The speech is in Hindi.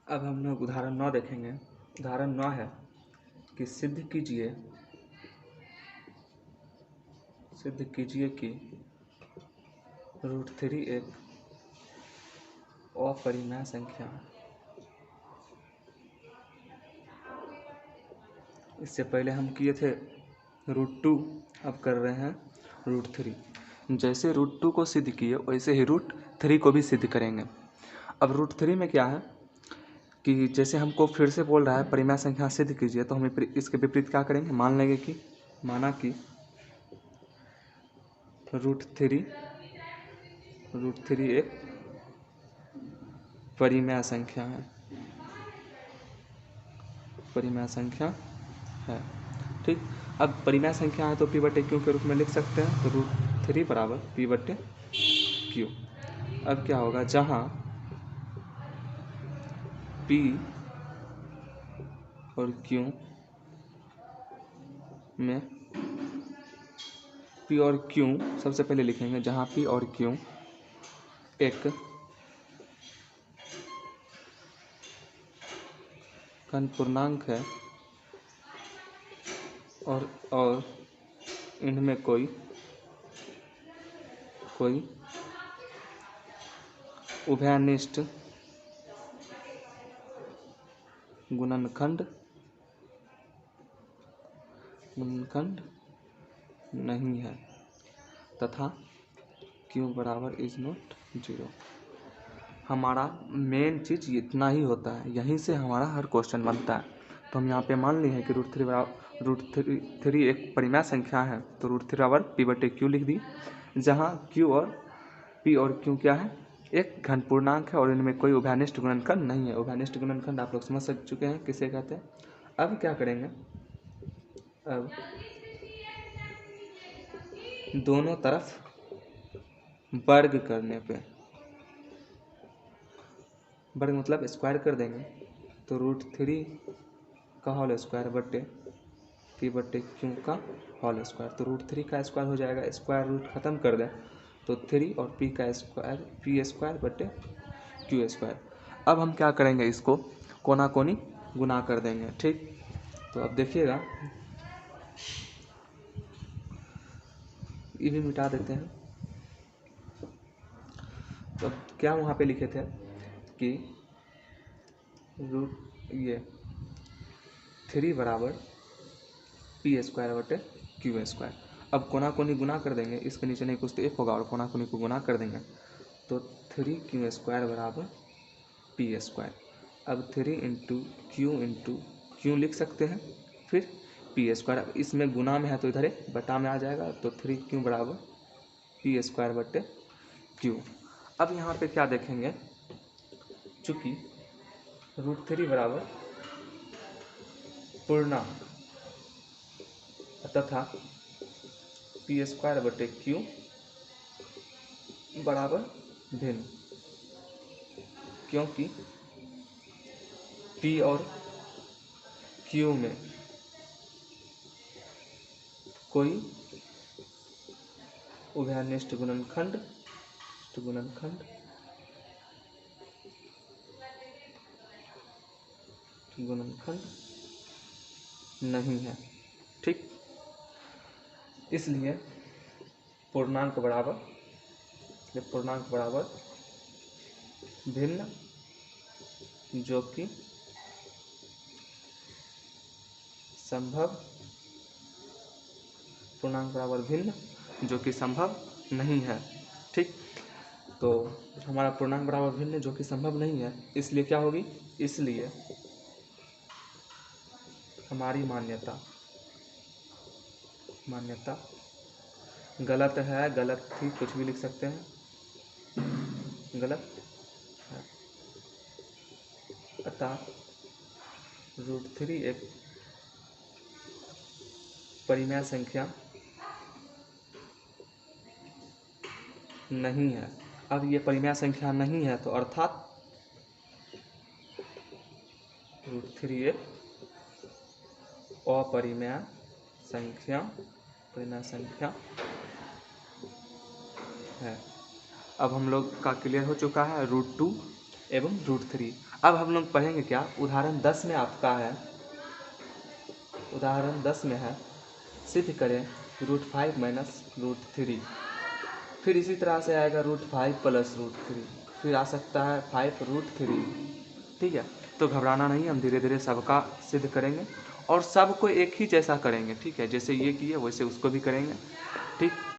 अब हम लोग उदाहरण 9 देखेंगे। उदाहरण 9 है कि सिद्ध कीजिए कि √3 एक अपरिमेय संख्या है। इससे पहले हम किए थे √2, अब कर रहे हैं √3। जैसे √2 को सिद्ध किए वैसे ही √3 को भी सिद्ध करेंगे। अब √3 में क्या है कि जैसे हमको फिर से बोल रहा है परिमेय संख्या सिद्ध कीजिए, तो हम इसके विपरीत क्या करेंगे, मान लेंगे कि माना कि √3 एक परिमेय संख्या है। ठीक, अब परिमेय संख्या है तो P/Q के रूप में लिख सकते हैं। तो √3 बराबर P/Q। अब क्या होगा, जहाँ P और Q में P और Q सबसे पहले लिखेंगे, जहाँ P और Q एक घन पूर्णांक है और इनमें कोई उभयनिष्ठ गुणनखंड नहीं है तथा Q बराबर इज नॉट 0। हमारा मेन चीज़ इतना ही होता है, यहीं से हमारा हर क्वेश्चन बनता है। तो हम यहाँ पे मान लिए हैं कि √3 एक परिमेय संख्या है, तो √3 बराबर P/Q लिख दी, जहाँ Q और P और Q क्या है, एक घन पूर्णांक है और इनमें कोई उभयनिष्ठ गुणनखंड नहीं है। उभयनिष्ठ गुणनखंड आप लोग समझ चुके हैं किसे कहते हैं। अब क्या करेंगे, अब दोनों तरफ वर्ग करने पे, वर्ग मतलब स्क्वायर कर देंगे, तो √3 का होल स्क्वायर बट्टे P/Q का होल स्क्वायर। तो √3 का स्क्वायर हो जाएगा, स्क्वायर रूट खत्म कर दें तो 3 और P का स्क्वायर P² बट्टे Q²। अब हम क्या करेंगे, इसको कोना कोनी गुना कर देंगे। ठीक, तो अब देखिएगा, ये भी मिटा देते हैं। तो क्या वहाँ पे लिखे थे कि √3 बराबर P² बटे Q²। अब कोना कोनी गुना कर देंगे, इसके नीचे नहीं कुछ तो 1 होगा और कोना कोनी को गुना कर देंगे तो 3Q² बराबर P²। अब 3 × Q लिख सकते हैं, फिर P²। इसमें गुना में है तो इधर बटा में आ जाएगा, तो 3Q बराबर P² बटे Q। अब यहाँ पे क्या देखेंगे, चूँकि √3 बराबर पूर्णांक तथा P² बटे Q बराबर भिन्न, क्योंकि P और Q में कोई उभयनिष्ठ गुणनखंड नहीं है। ठीक, इसलिए पूर्णांक बराबर भिन्न, जो कि संभव, पूर्णांक बराबर भिन्न जो कि संभव नहीं है। ठीक, तो हमारा पूर्णांक बराबर भिन्न जो कि संभव नहीं है, इसलिए क्या होगी, इसलिए हमारी मान्यता गलत है, गलत थी, कुछ भी लिख सकते हैं, गलत है। अतः √3 एक परिमेय संख्या नहीं है। अब ये परिमेय संख्या नहीं है तो अर्थात √3 एक अपरिमेय संख्या है। अब हम लोग का क्लियर हो चुका है √2 एवं √3। अब हम लोग पढ़ेंगे क्या, उदाहरण 10 में आपका है, उदाहरण 10 में है सिद्ध करें √5 माइनस √3। फिर इसी तरह से आएगा √5 प्लस √3, फिर आ सकता है 5√3। ठीक है, तो घबराना नहीं, हम धीरे धीरे सबका सिद्ध करेंगे और सबको एक ही जैसा करेंगे। ठीक है, जैसे ये किए वैसे उसको भी करेंगे। ठीक।